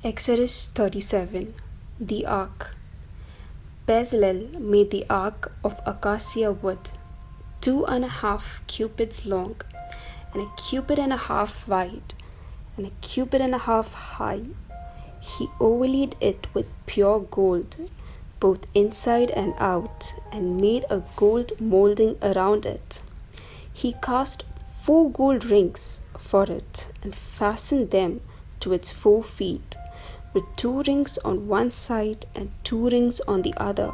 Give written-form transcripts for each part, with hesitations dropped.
Exodus 37. The Ark. Bezalel made the ark of acacia wood, 2.5 cubits long, and a cubit and a half wide, and a cubit and a half high. He overlaid it with pure gold, both inside and out, and made a gold molding around it. He cast 4 gold rings for it, and fastened them to its 4 feet, with 2 rings on one side and 2 rings on the other.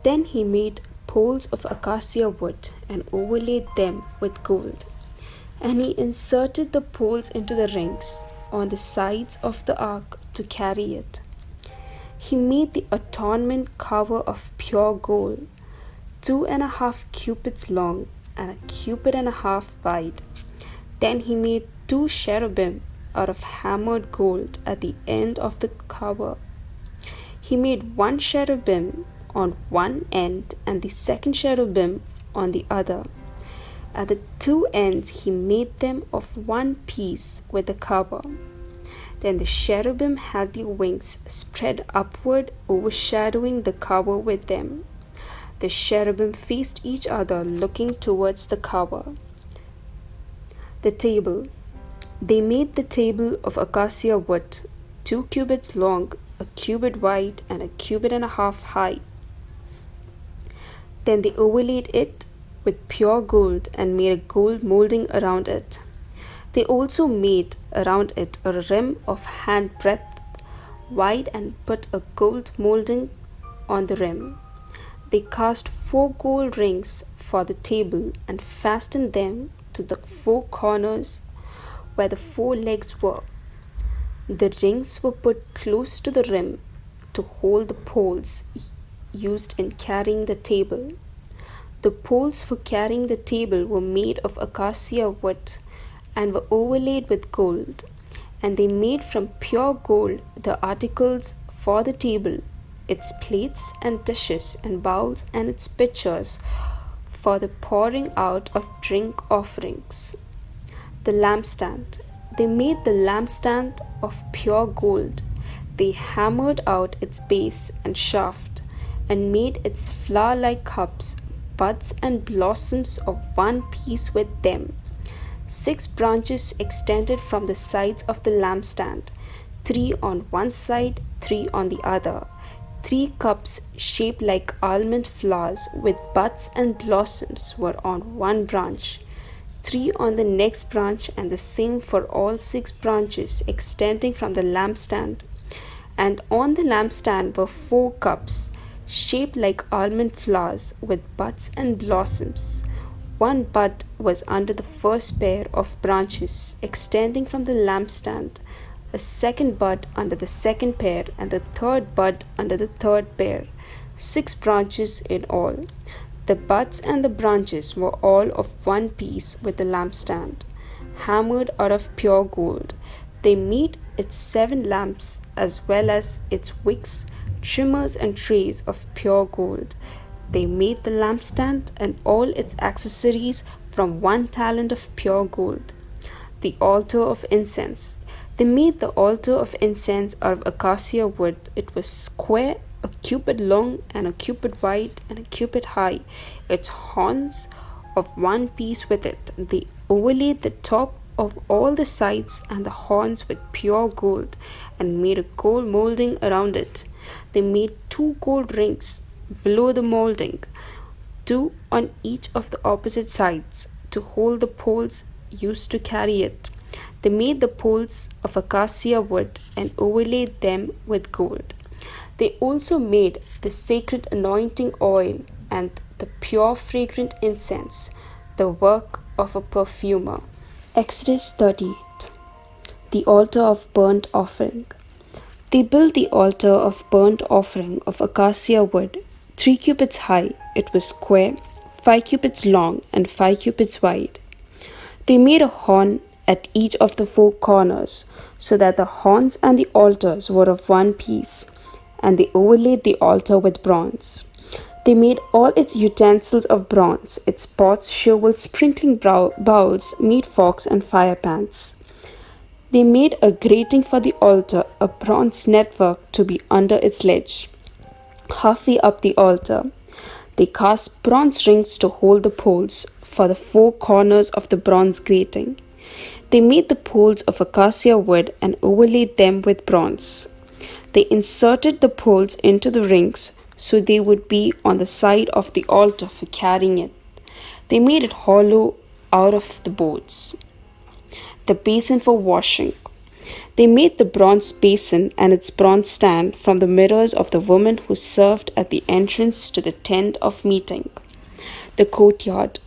Then he made poles of acacia wood and overlaid them with gold. And he inserted the poles into the rings on the sides of the ark to carry it. He made the atonement cover of pure gold, 2.5 cubits long and a cubit and a half wide. Then he made 2 cherubim out of hammered gold at the end of the cover. He made 1 cherubim on one end and the second cherubim on the other. At the 2 ends he made them of one piece with the cover. Then the cherubim had their wings spread upward, overshadowing the cover with them. The cherubim faced each other, looking towards the cover. The table. They made the table of acacia wood, 2 cubits long, a cubit wide, and a cubit and a half high. Then they overlaid it with pure gold and made a gold molding around it. They also made around it a rim of handbreadth wide and put a gold molding on the rim. They cast 4 gold rings for the table and fastened them to the 4 corners where the 4 legs were. The rings were put close to the rim to hold the poles used in carrying the table. The poles for carrying the table were made of acacia wood and were overlaid with gold, and they made from pure gold the articles for the table, its plates and dishes and bowls and its pitchers for the pouring out of drink offerings. The lampstand. They made the lampstand of pure gold. They hammered out its base and shaft, and made its flower-like cups, buds and blossoms of one piece with them. 6 branches extended from the sides of the lampstand, 3 on one side, 3 on the other. 3 cups shaped like almond flowers with buds and blossoms were on one branch, 3 on the next branch, and the same for all 6 branches extending from the lampstand. And on the lampstand were 4 cups, shaped like almond flowers with buds and blossoms. 1 bud was under the first pair of branches extending from the lampstand, a 2nd bud under the 2nd pair, and the 3rd bud under the 3rd pair. 6 branches in all. The buds and the branches were all of one piece with the lampstand, hammered out of pure gold. They made its 7 lamps as well as its wicks, trimmers and trays of pure gold. They made the lampstand and all its accessories from 1 talent of pure gold. The altar of incense. They made the altar of incense out of acacia wood. It was square, a cubit long and a cubit wide and a cubit high, its horns of one piece with it. They overlaid the top of all the sides and the horns with pure gold and made a gold molding around it. They made 2 gold rings below the molding, 2 on each of the opposite sides, to hold the poles used to carry it. They made the poles of acacia wood and overlaid them with gold. They also made the sacred anointing oil and the pure fragrant incense, the work of a perfumer. Exodus 38. The altar of burnt offering. They built the altar of burnt offering of acacia wood, 3 cubits high. It was square, 5 cubits long, and 5 cubits wide. They made a horn at each of the 4 corners, so that the horns and the altars were of one piece, and they overlaid the altar with bronze. They made all its utensils of bronze, its pots, shovels, sprinkling bowls, meat forks, and fire pans. They made a grating for the altar, a bronze network to be under its ledge. Halfway up the altar, they cast bronze rings to hold the poles for the four corners of the bronze grating. They made the poles of acacia wood and overlaid them with bronze. They inserted the poles into the rings so they would be on the side of the altar for carrying it. They made it hollow out of the boards. The basin for washing. They made the bronze basin and its bronze stand from the mirrors of the women who served at the entrance to the tent of meeting. The courtyard.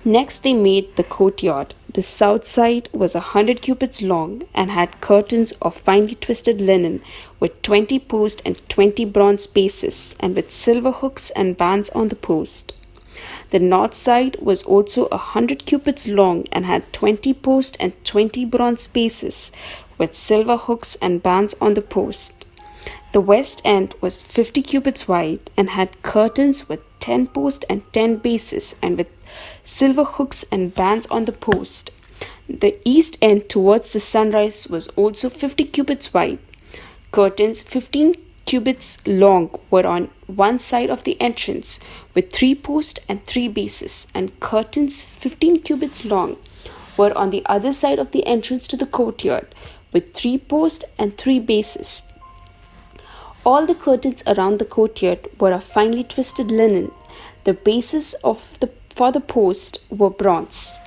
Next, they made the courtyard. The south side was 100 cubits long and had curtains of finely twisted linen with 20 posts and 20 bronze bases and with silver hooks and bands on the post. The north side was also 100 cubits long and had 20 posts and 20 bronze bases with silver hooks and bands on the post. The west end was 50 cubits wide and had curtains with 10 posts and 10 bases and with silver hooks and bands on the post. The east end towards the sunrise was also 50 cubits wide. Curtains 15 cubits long were on one side of the entrance with 3 posts and 3 bases, and curtains 15 cubits long were on the other side of the entrance to the courtyard with 3 posts and 3 bases. All the curtains around the courtyard were of finely twisted linen. The bases for the posts were bronze.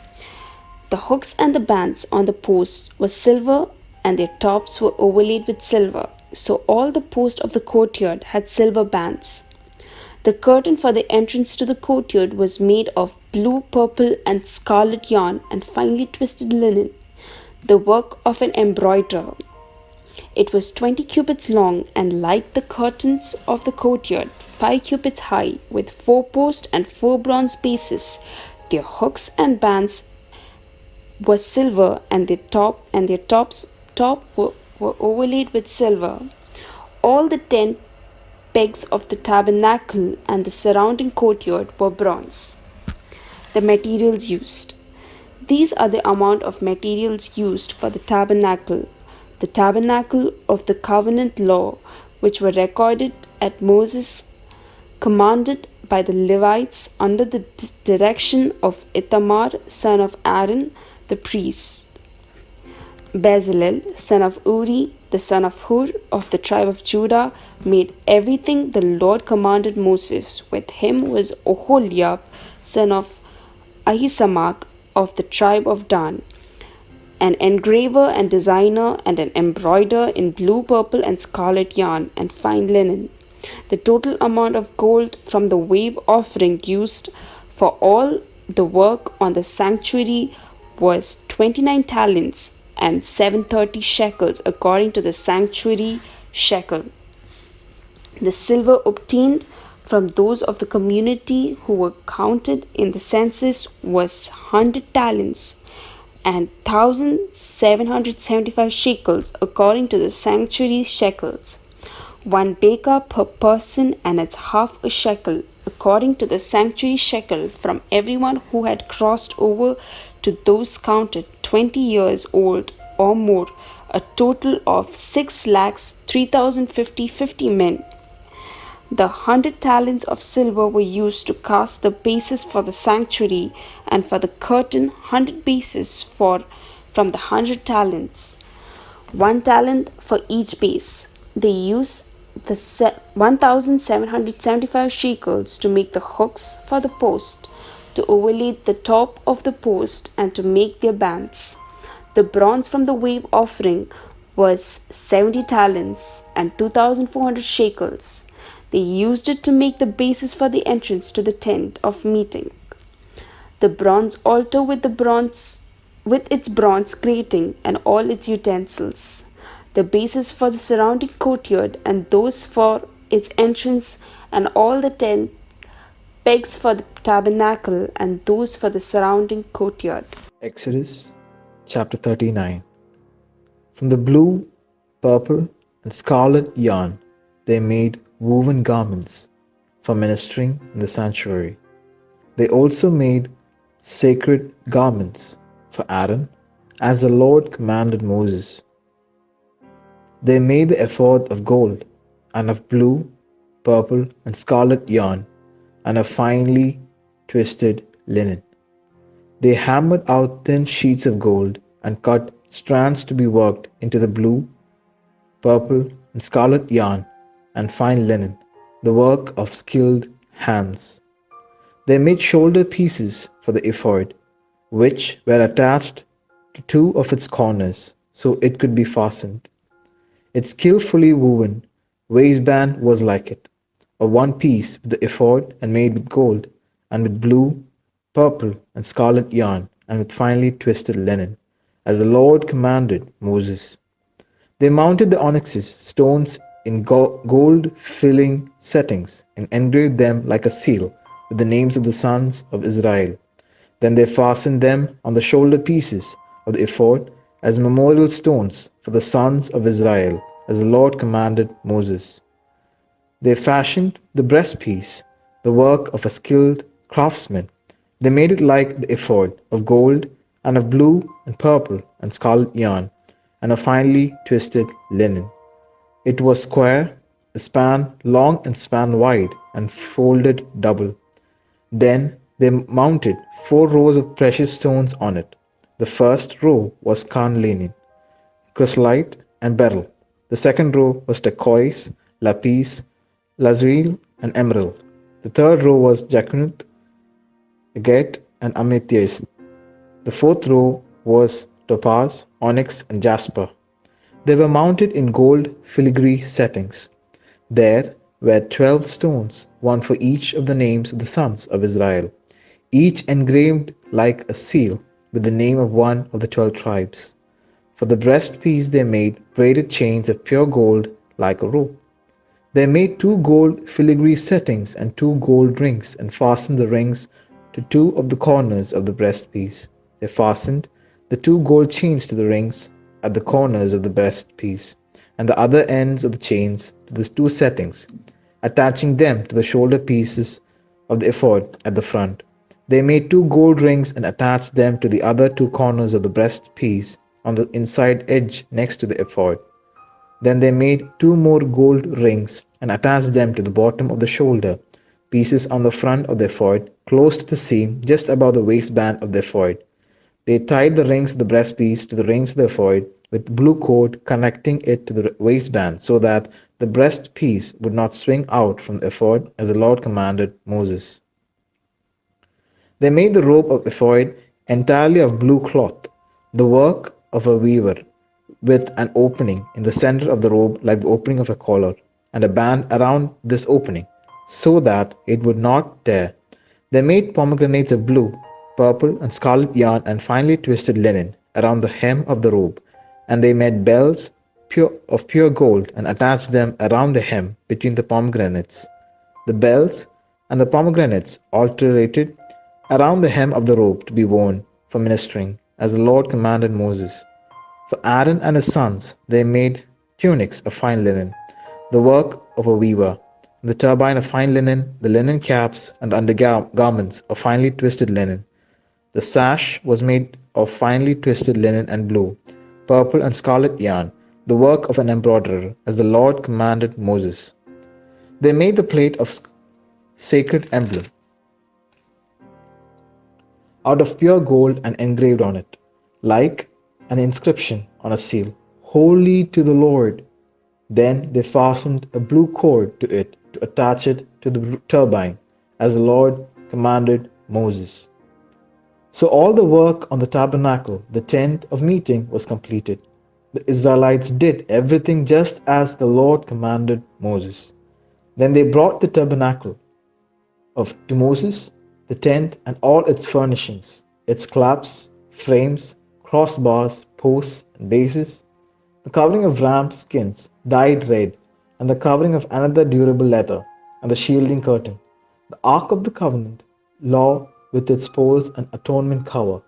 The hooks and the bands on the posts were silver, and their tops were overlaid with silver. So all the posts of the courtyard had silver bands. The curtain for the entrance to the courtyard was made of blue, purple, and scarlet yarn and finely twisted linen, the work of an embroiderer. It was 20 cubits long and like the curtains of the courtyard, 5 cubits high, with 4 posts and 4 bronze bases. Their hooks and bands were silver, and their tops were overlaid with silver. All the 10 pegs of the tabernacle and the surrounding courtyard were bronze. The materials used. These are the amount of materials used for the tabernacle of the covenant law, which were recorded at Moses' commanded by the Levites under the direction of Ithamar, son of Aaron, the priest. Bezalel, son of Uri, the son of Hur, of the tribe of Judah, made everything the Lord commanded Moses. With him was Oholiab, son of Ahisamach, of the tribe of Dan, an engraver and designer and an embroiderer in blue, purple, and scarlet yarn and fine linen. The total amount of gold from the wave offering used for all the work on the sanctuary was 29 talents and 730 shekels according to the sanctuary shekel. The silver obtained from those of the community who were counted in the census was 100 talents and 1,775 shekels according to the sanctuary shekels. 1 baker per person, and it's half a shekel according to the sanctuary shekel from everyone who had crossed over to those counted 20 years old or more, a total of 6,03,50 men. The 100 talents of silver were used to cast the bases for the sanctuary, and for the curtain 100 bases from the 100 talents, 1 talent for each base. They used the 1,775 shekels to make the hooks for the post, to overlay the top of the post, and to make their bands. The bronze from the wave offering was 70 talents and 2,400 shekels. They used it to make the bases for the entrance to the tent of meeting. The bronze altar with its bronze grating and all its utensils. The bases for the surrounding courtyard and those for its entrance, and all the 10 pegs for the tabernacle and those for the surrounding courtyard. Exodus chapter 39. From the blue, purple, and scarlet yarn they made woven garments for ministering in the sanctuary. They also made sacred garments for Aaron as the Lord commanded Moses. They made the ephod of gold, and of blue, purple, and scarlet yarn, and of finely twisted linen. They hammered out thin sheets of gold, and cut strands to be worked into the blue, purple, and scarlet yarn, and fine linen, the work of skilled hands. They made shoulder pieces for the ephod, which were attached to two of its corners, so it could be fastened. Its skillfully woven waistband was like it, of one piece with the ephod, and made with gold, and with blue, purple, and scarlet yarn, and with finely twisted linen, as the Lord commanded Moses. They mounted the onyxes stones in gold filling settings, and engraved them like a seal with the names of the sons of Israel. Then they fastened them on the shoulder pieces of the ephod as memorial stones for the sons of Israel, as the Lord commanded Moses. They fashioned the breastpiece, the work of a skilled craftsman. They made it like the ephod, of gold, and of blue and purple and scarlet yarn, and of finely twisted linen. It was square, a span long and span wide, and folded double. Then they mounted 4 rows of precious stones on it. The first row was carnelian, chrysolite, and beryl. The second row was turquoise, lapis, lazuli, and emerald. The third row was jacinth, agate, and amethyst. The fourth row was topaz, onyx, and jasper. They were mounted in gold filigree settings. There were 12 stones, one for each of the names of the sons of Israel, each engraved like a seal with the name of one of the 12 tribes. For the breastpiece they made braided chains of pure gold like a rope. They made 2 gold filigree settings and 2 gold rings, and fastened the rings to 2 of the corners of the breastpiece. They fastened the 2 gold chains to the rings at the corners of the breastpiece, and the other ends of the chains to the 2 settings, attaching them to the shoulder pieces of the ephod at the front. They made 2 gold rings and attached them to the other 2 corners of the breastpiece on the inside edge next to the ephod. Then they made 2 more gold rings and attached them to the bottom of the shoulder pieces on the front of the ephod, close to the seam just above the waistband of the ephod. They tied the rings of the breastpiece to the rings of the ephod with blue cord connecting it to the waistband, so that the breastpiece would not swing out from the ephod, as the Lord commanded Moses. They made the robe of ephod entirely of blue cloth, the work of a weaver, with an opening in the center of the robe like the opening of a collar, and a band around this opening, so that it would not tear. They made pomegranates of blue, purple, and scarlet yarn and finely twisted linen around the hem of the robe, and they made bells of pure gold and attached them around the hem between the pomegranates. The bells and the pomegranates alternated around the hem of the robe to be worn for ministering, as the Lord commanded Moses. For Aaron and his sons they made tunics of fine linen, the work of a weaver, the turbine of fine linen, the linen caps, and the undergarments of finely twisted linen. The sash was made of finely twisted linen and blue, purple, and scarlet yarn, the work of an embroiderer, as the Lord commanded Moses. They made the plate of sacred emblem out of pure gold and engraved on it, like an inscription on a seal, "Holy to the Lord." Then they fastened a blue cord to it to attach it to the turbine, as the Lord commanded Moses. So all the work on the tabernacle, the tent of meeting, was completed. The Israelites did everything just as the Lord commanded Moses. Then they brought the tabernacle to Moses, the tent and all its furnishings, its clamps, frames, crossbars, posts, and bases, the covering of ram skins dyed red, and the covering of another durable leather, and the shielding curtain, the ark of the covenant, law with its poles and atonement cover,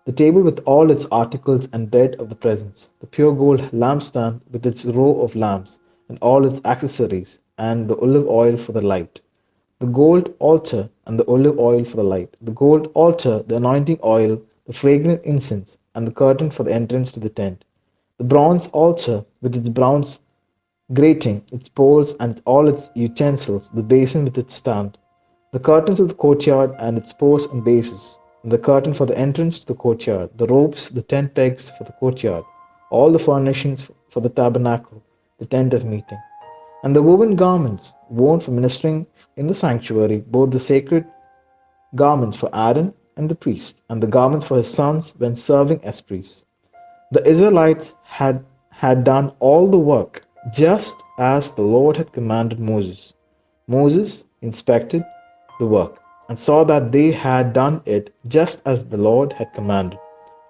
the table with all its articles and bread of the presence, the pure gold lampstand with its row of lamps and all its accessories, and the olive oil for the light, the gold altar and the olive oil for the light, the gold altar, the anointing oil, the fragrant incense, and the curtain for the entrance to the tent, the bronze altar with its bronze grating, its poles and all its utensils, the basin with its stand, the curtains of the courtyard and its posts and bases, and the curtain for the entrance to the courtyard, the ropes, the tent pegs for the courtyard, all the furnishings for the tabernacle, the tent of meeting, and the woven garments worn for ministering in the sanctuary, both the sacred garments for Aaron and the priest, and the garments for his sons when serving as priests. The Israelites had done all the work just as the Lord had commanded Moses. Moses inspected the work and saw that they had done it just as the Lord had commanded.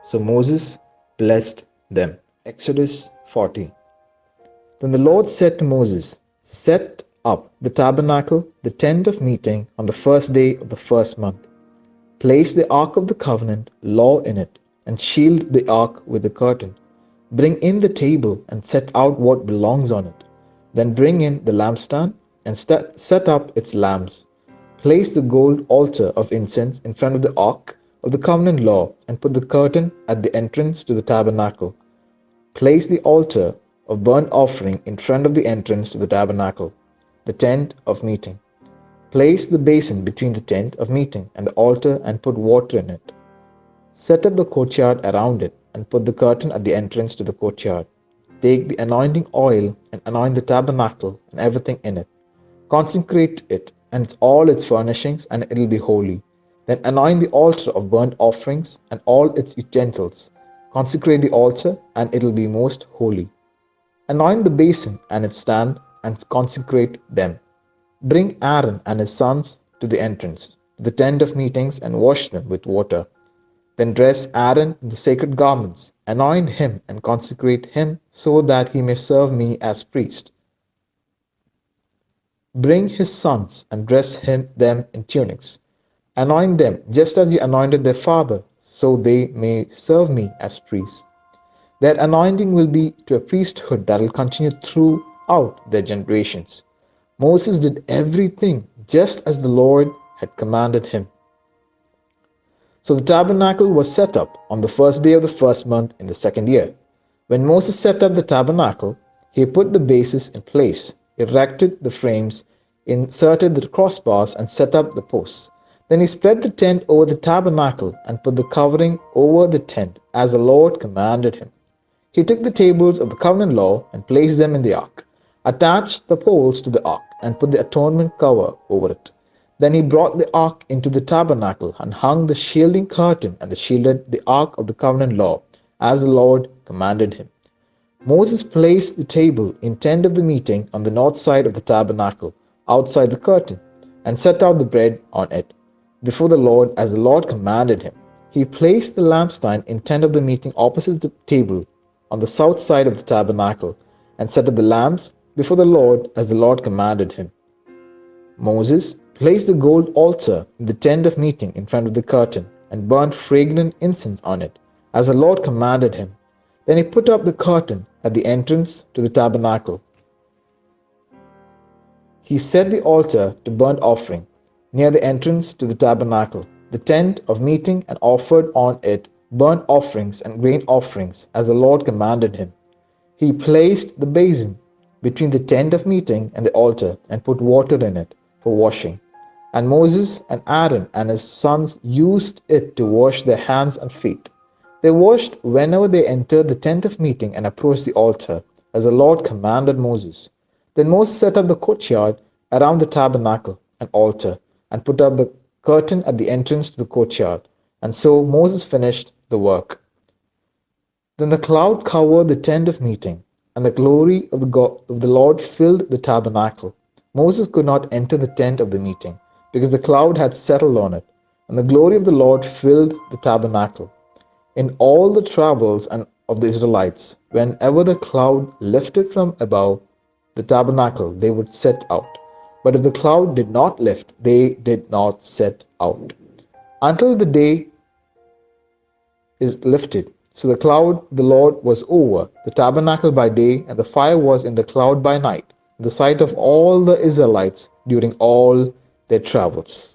So Moses blessed them. Exodus 40. Then the Lord said to Moses, "Set up the tabernacle, the tent of meeting, on the first day of the first month. Place the ark of the covenant law in it, and shield the ark with a curtain. Bring in the table and set out what belongs on it. Then bring in the lampstand and set up its lamps. Place the gold altar of incense in front of the ark of the covenant law, and put the curtain at the entrance to the tabernacle. Place the altar of burnt offering in front of the entrance to the tabernacle, the tent of meeting. Place the basin between the tent of meeting and the altar and put water in it. Set up the courtyard around it and put the curtain at the entrance to the courtyard. Take the anointing oil and anoint the tabernacle and everything in it. Consecrate it and all its furnishings, and it will be holy. Then anoint the altar of burnt offerings and all its utensils. Consecrate the altar, and it will be most holy. Anoint the basin and its stand, and consecrate them. Bring Aaron and his sons to the entrance, to the tent of meetings, and wash them with water. Then dress Aaron in the sacred garments, anoint him and consecrate him so that he may serve me as priest. Bring his sons and dress them in tunics. Anoint them just as you anointed their father, so they may serve me as priests. Their anointing will be to a priesthood that will continue throughout their generations. Moses did everything just as the Lord had commanded him. So the tabernacle was set up on the first day of the first month in the second year. When Moses set up the tabernacle, he put the bases in place, erected the frames, inserted the crossbars, and set up the posts. Then he spread the tent over the tabernacle and put the covering over the tent as the Lord commanded him. He took the tables of the covenant law and placed them in the ark, attached the poles to the ark, and put the atonement cover over it. Then he brought the ark into the tabernacle and hung the shielding curtain and shielded the ark of the covenant law, as the Lord commanded him. Moses placed the table in tent of the meeting on the north side of the tabernacle, outside the curtain, and set out the bread on it, before the Lord as the Lord commanded him. He placed the lampstand in tent of the meeting opposite the table on the south side of the tabernacle, and set up the lamps before the Lord as the Lord commanded him. Moses placed the gold altar in the tent of meeting in front of the curtain, and burnt fragrant incense on it, as the Lord commanded him. Then he put up the curtain at the entrance to the tabernacle. He set the altar to burnt offering near the entrance to the tabernacle, the tent of meeting, and offered on it burnt offerings and grain offerings, as the Lord commanded him. He placed the basin between the tent of meeting and the altar, and put water in it for washing. And Moses and Aaron and his sons used it to wash their hands and feet. They washed whenever they entered the tent of meeting and approached the altar, as the Lord commanded Moses. Then Moses set up the courtyard around the tabernacle and altar, and put up the curtain at the entrance to the courtyard. And so Moses finished the work. Then the cloud covered the tent of meeting, and the glory of the Lord filled the tabernacle. Moses could not enter the tent of the meeting, because the cloud had settled on it, and the glory of the Lord filled the tabernacle. In all the travels of the Israelites, whenever the cloud lifted from above the tabernacle, they would set out. But if the cloud did not lift, they did not set out, until the day is lifted. So the cloud, the Lord, was over the tabernacle by day, and the fire was in the cloud by night, in the sight of all the Israelites during all their travels.